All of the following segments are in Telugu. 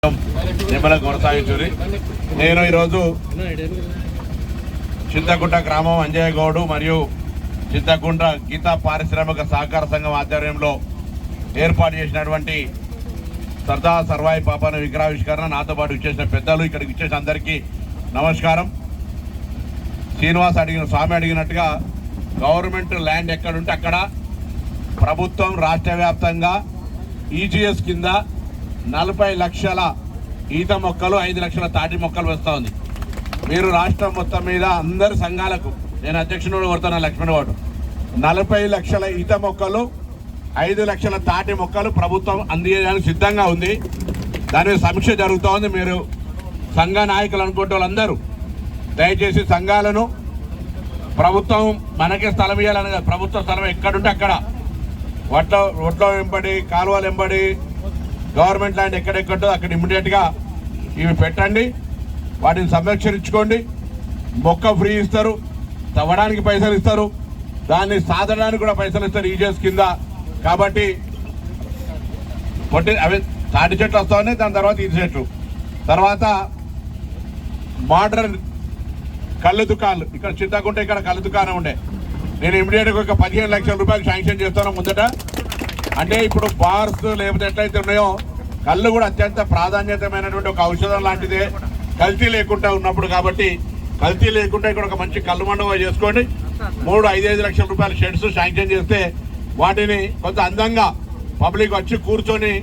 కొనసాగించుని నేను ఈరోజు చింతకుంట గ్రామం అంజయ్య గౌడ్ మరియు చింతకుంట గీతా పారిశ్రామిక సహకార సంఘం ఆధ్వర్యంలో ఏర్పాటు చేసినటువంటి సర్దార్ సర్వాయి పాపన్న విగ్రహావిష్కరణ నాతో పాటు ఇచ్చేసిన పెద్దలు ఇక్కడికి ఇచ్చేసిన అందరికీ నమస్కారం. శ్రీనివాస్ స్వామి అడిగినట్టుగా గవర్నమెంట్ ల్యాండ్ ఎక్కడుంటే అక్కడ ప్రభుత్వం రాష్ట్ర వ్యాప్తంగా ఈజీఎస్ కింద 40 లక్షల ఈత మొక్కలు 5 లక్షల తాటి మొక్కలు వస్తూ ఉంది. మీరు రాష్ట్రం మొత్తం మీద అందరి సంఘాలకు నేను అధ్యక్షుడు కొడుతున్నా లక్ష్మణ్ గౌడ్ 40 లక్షల ఈత మొక్కలు 5 లక్షల తాటి మొక్కలు ప్రభుత్వం అందించడానికి సిద్ధంగా ఉంది. దాని మీద సమీక్ష జరుగుతూ ఉంది. మీరు సంఘ నాయకులు అనుకుంటే వాళ్ళందరూ దయచేసి సంఘాలను ప్రభుత్వం మనకే స్థలం ఇవ్వాలని ప్రభుత్వ స్థలం ఎక్కడుంటే అక్కడ ఒట్లో వెంబడి కాలువలు వెంబడి గవర్నమెంట్ ల్యాండ్ ఎక్కడెక్కడో అక్కడ ఇమ్మీడియట్గా ఇవి పెట్టండి. వాటిని సంరక్షించుకోండి. మొక్క ఫ్రీ ఇస్తారు, తవ్వడానికి పైసలు ఇస్తారు, దాన్ని సాధడానికి కూడా పైసలు ఇస్తారు ఈజీఎస్ కింద. కాబట్టి అవి తాటి చెట్లు వస్తూ ఉన్నాయి. దాని తర్వాత ఈజీ చెట్లు తర్వాత మోడర్న్ కళ్ళు దుకాణాలు ఇక్కడ చింతకుంటే ఇక్కడ కళ్ళు దుకాణం ఉండే నేను ఇమీడియట్గా ఒక 15 లక్షల రూపాయలు శాంక్షన్ చేస్తాను ముందట. అంటే ఇప్పుడు బార్స్ లేకపోతే ఎట్లయితే ఉన్నాయో కళ్ళు కూడా అత్యంత ప్రాధాన్యతమైనటువంటి ఒక ఔషధం లాంటిదే కల్తీ లేకుండా ఉన్నప్పుడు. కాబట్టి కల్తీ లేకుండా ఇక్కడ ఒక మంచి కళ్ళు మండపం చేసుకోండి. 3-5 లక్షల రూపాయల షెడ్స్ శాంక్షన్ చేస్తే వాటిని కొంత అందంగా పబ్లిక్ వచ్చి కూర్చొని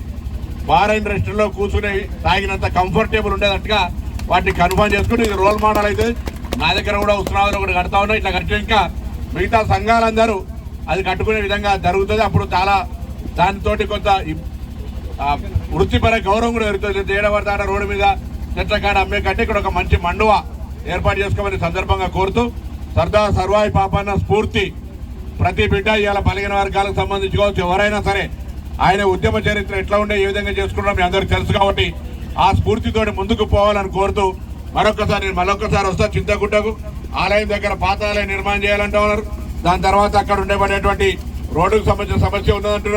బార్ అండ్ రెస్టారెంట్లో కూర్చుని తాగినంత కంఫర్టబుల్ ఉండేటట్టుగా వాటిని కన్ఫర్మ్ చేసుకుని ఇది రోల్ మోడల్ అయితే నా దగ్గర కూడా ఉత్సవాలు ఒకటి కడతా ఉన్నాయి. ఇట్లా కట్టి ఇంకా మిగతా సంఘాలందరూ అది కట్టుకునే విధంగా జరుగుతుంది. అప్పుడు చాలా దానితో కొంత వృత్తిపర గౌరవం కూడా జరుగుతుంది. తేడవరదాడ రోడ్డు మీద చెట్ల కాడ అమ్మే కంటే ఇక్కడ ఒక మంచి మండువ ఏర్పాటు చేసుకోమని సందర్భంగా కోరుతూ సర్దార్ సర్వాయి పాపన్న స్ఫూర్తి ప్రతి బిడ్డ ఇవాళ బలహీన వర్గాలకు సంబంధించుకోవచ్చు ఎవరైనా సరే ఆయన ఉద్యమ చరిత్ర ఎట్లా ఉండే ఏ విధంగా చేసుకుంటాం మీ అందరికీ తెలుసు. కాబట్టి ఆ స్ఫూర్తితోటి ముందుకు పోవాలని కోరుతూ మరొకసారి వస్తా చింతకుంటకు ఆలయం దగ్గర పాత ఆలయం నిర్మాణం చేయాలంటే ఉన్నారు. దాని తర్వాత అక్కడ ఉండేటువంటి రోడ్డుకు సంబంధించిన సమస్య ఉన్నదంటున్నారు.